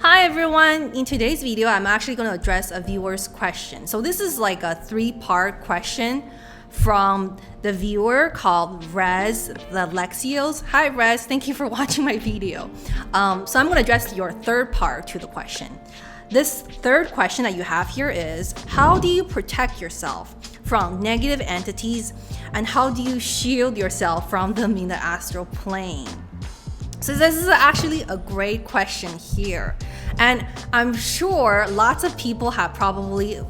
Hi everyone, in today's video I'm actually going to address a viewer's question. So this is like a 3-part question from the viewer called Rez the Lexios. Hi Rez, thank you for watching my video. So I'm going to address your third part to the question. This third question that you have here is, how do you protect yourself from negative entities and how do you shield yourself from them in the astral plane? So this is actually a great question here. And I'm sure lots of people have probably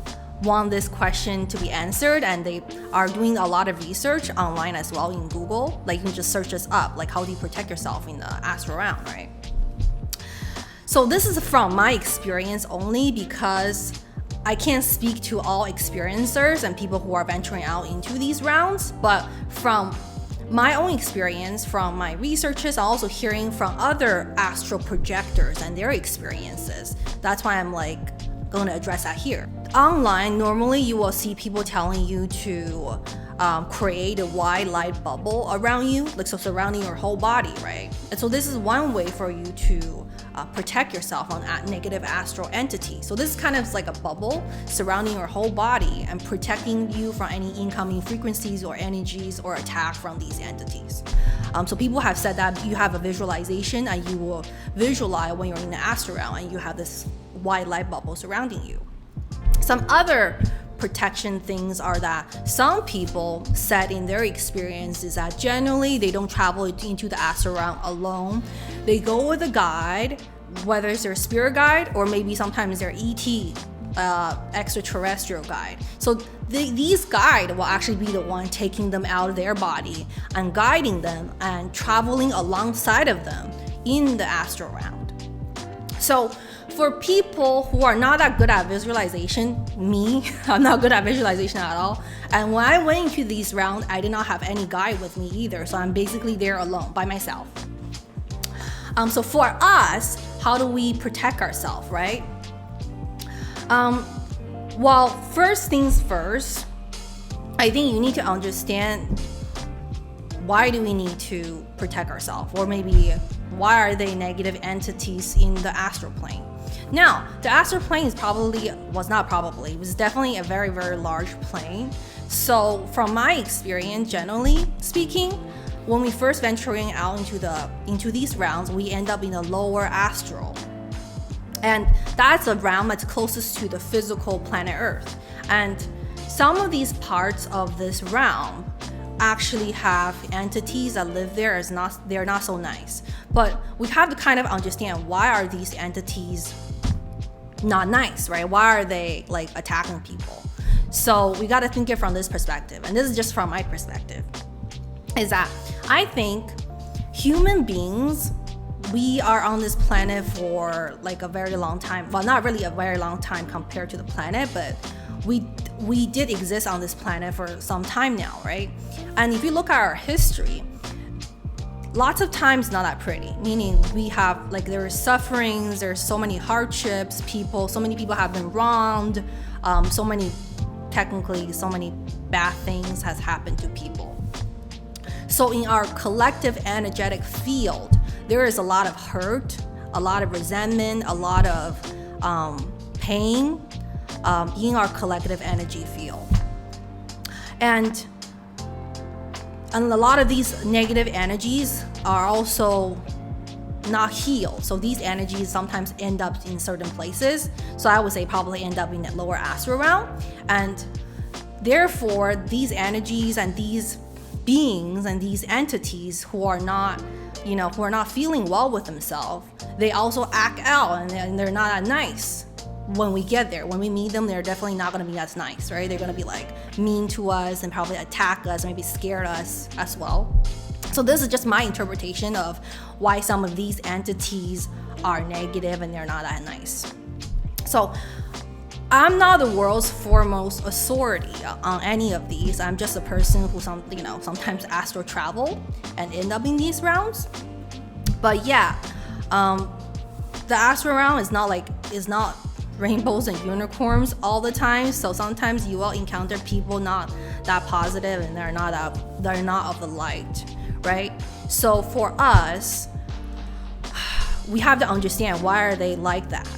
want this question to be answered, and they are doing a lot of research online as well in Google. Like you can just search this up, like how do you protect yourself in the astral realm, right? So this is from my experience only, because I can't speak to all experiencers and people who are venturing out into these realms, but from my own experience, from my researches, also hearing from other astral projectors and their experiences. That's why I'm going to address that here. Online, normally you will see people telling you to create a wide light bubble around you, so surrounding your whole body, right? And so this is one way for you to protect yourself on negative astral entities. So this is kind of like a bubble surrounding your whole body and protecting you from any incoming frequencies or energies or attack from these entities. So people have said that you have a visualization and you will visualize when you're in the astral realm and you have this white light bubble surrounding you. Some other protection things are that some people said in their experience is that generally they don't travel into the astral realm alone. They go with a guide, whether it's their spirit guide or maybe sometimes their ET, extraterrestrial guide. So these guide will actually be the one taking them out of their body and guiding them and traveling alongside of them in the astral realm. So for people who are not that good at visualization, I'm not good at visualization at all. And when I went into these realms, I did not have any guide with me either. So I'm basically there alone by myself. So for us, how do we protect ourselves, right? Well, first things first, I think you need to understand why do we need to protect ourselves, or maybe why are they negative entities in the astral plane? Now, the astral plane was definitely a very, very large plane. So from my experience, generally speaking, when we first venturing out into these realms, we end up in a lower astral. And that's a realm that's closest to the physical planet Earth. And some of these parts of this realm actually have entities that live there. They're not so nice. But we have to kind of understand, why are these entities not nice, right? Why are they attacking people? So we got to think it from this perspective. And this is just from my perspective, is that I think human beings, we are on this planet for a very long time. Well, not really a very long time compared to the planet, but we did exist on this planet for some time now, right? And if you look at our history, lots of times not that pretty, meaning we have there are sufferings, there's so many hardships, so many people have been wronged, so many bad things has happened to people. So in our collective energetic field, there is a lot of hurt, a lot of resentment, a lot of pain in our collective energy field. And a lot of these negative energies are also not healed. So these energies sometimes end up in certain places. So I would say probably end up in the lower astral realm. And therefore, these energies and these beings and these entities who are not feeling well with themselves, they also act out and they're not that nice. When we get there, when we meet them, they're definitely not going to be as nice, right? They're going to be mean to us and probably attack us, maybe scare us as well. So this is just my interpretation of why some of these entities are negative and they're not that nice. So I'm not the world's foremost authority on any of these. I'm just a person who sometimes astral travel and end up in these realms. But yeah, the astral realm is not rainbows and unicorns all the time. So sometimes you will encounter people not that positive and they're not of the light, right? So for us, we have to understand why are they like that.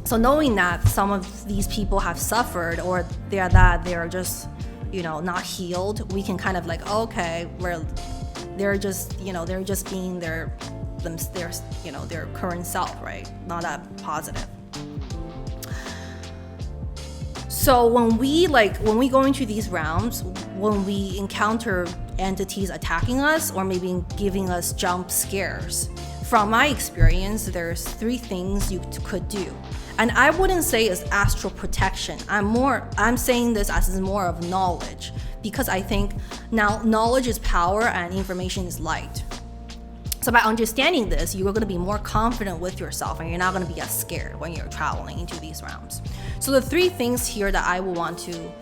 So knowing that some of these people have suffered, or they're just, not healed, we can kind of like, okay, they're just being their current self, right? Not that positive. So when we go into these rounds, when we encounter entities attacking us or maybe giving us jump scares, from my experience, there's 3 things you could do. And I wouldn't say it's astral protection. I'm saying this as more of knowledge, because I think now knowledge is power and information is light. So by understanding this, you're going to be more confident with yourself, and you're not going to be as scared when you're traveling into these rounds. So the 3 things here that I will want to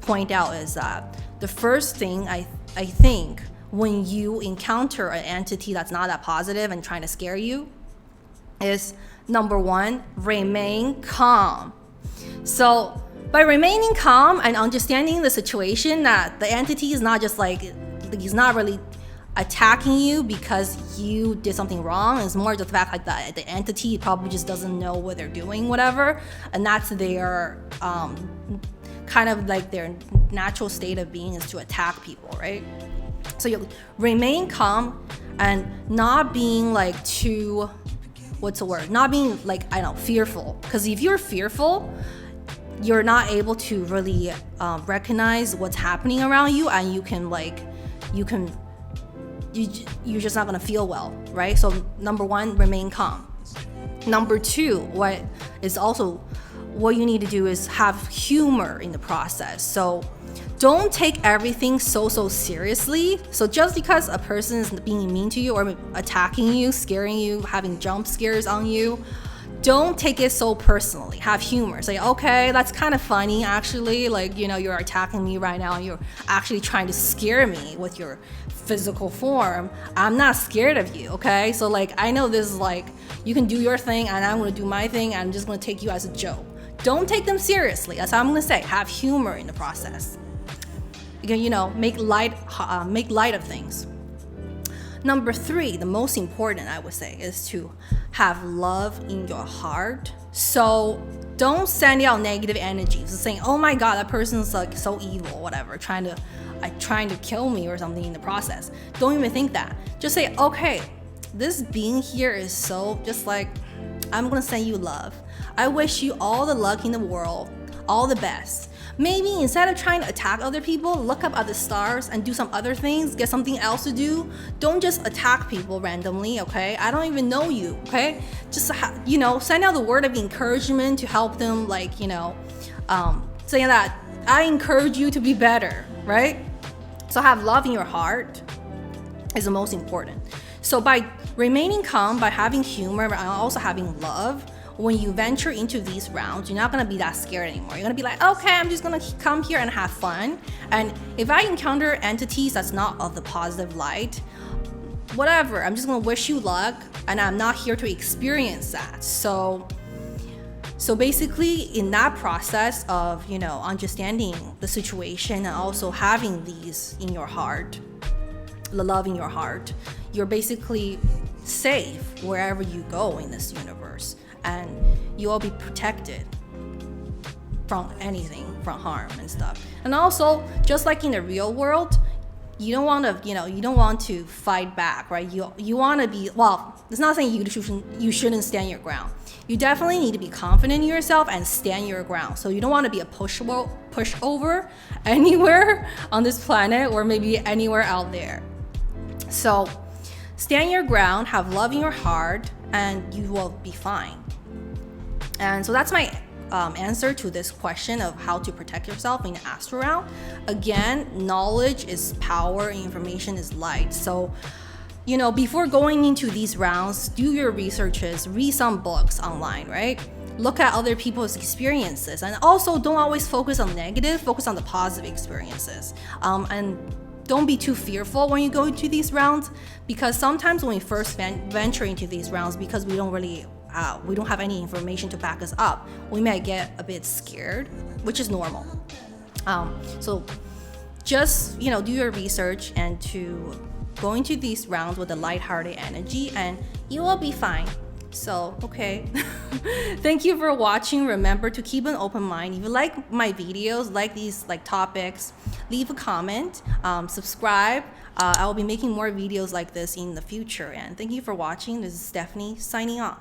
point out is that the first thing I think when you encounter an entity that's not that positive and trying to scare you is, number 1, remain calm. So by remaining calm and understanding the situation, that the entity is not just like, he's not really attacking you because you did something wrong. It's more just the fact like that the entity probably just doesn't know what they're doing, whatever, and that's their kind of like their natural state of being, is to attack people, right? So you remain calm and not being like too, not being like, fearful. Because if you're fearful, you're not able to really recognize what's happening around you, and you're just not gonna feel well, right? So number 1, remain calm. Number 2, what you need to do is have humor in the process. So don't take everything so seriously. So just because a person is being mean to you or attacking you, scaring you, having jump scares on you, don't take it so personally. Have humor. Say, okay, that's kind of funny actually, like, you're attacking me right now and you're actually trying to scare me with your physical form. I'm not scared of you, okay? So like, I know this is like, you can do your thing and I'm gonna do my thing, and I'm just gonna take you as a joke. Don't take them seriously. That's what I'm gonna say. Have humor in the process. You can, make light of things. Number 3, the most important, I would say, is to have love in your heart. So don't send out negative energies, saying, oh my God, that person's like so evil, whatever, trying to kill me or something in the process. Don't even think that. Just say, okay, this being here is so, just like, I'm gonna send you love. I wish you all the luck in the world, all the best. Maybe instead of trying to attack other people, look up at the stars and do some other things, get something else to do. Don't just attack people randomly, okay? I don't even know you, okay? Just, send out the word of encouragement to help them, like, saying that I encourage you to be better, right? So have love in your heart is the most important. So by remaining calm, by having humor, and also having love, when you venture into these rounds, you're not gonna be that scared anymore. You're gonna be like, okay, I'm just gonna come here and have fun. And if I encounter entities that's not of the positive light, whatever, I'm just gonna wish you luck, and I'm not here to experience that. So basically, in that process of, understanding the situation and also having these in your heart, the love in your heart, you're basically safe wherever you go in this universe. And you will be protected from anything, from harm and stuff. And also, just like in the real world, you don't want to fight back, right? You want to be, well, it's not saying you shouldn't stand your ground. You definitely need to be confident in yourself and stand your ground. So you don't want to be a pushover anywhere on this planet or maybe anywhere out there. So stand your ground, have love in your heart, and you will be fine. And so that's my answer to this question of how to protect yourself in the astral realm. Again, knowledge is power, information is light. So, before going into these rounds, do your researches, read some books online, right? Look at other people's experiences, and also don't always focus on negative, focus on the positive experiences. And don't be too fearful when you go into these rounds, because sometimes when we first venture into these rounds, because we don't have any information to back us up, we might get a bit scared, which is normal. So just, do your research and to go into these rounds with a lighthearted energy, and You will be fine. So, okay. Thank you for watching. Remember to keep an open mind. If you like my videos, like these topics, leave a comment, subscribe. I will be making more videos like this in the future. And thank you for watching. This is Stephanie signing off.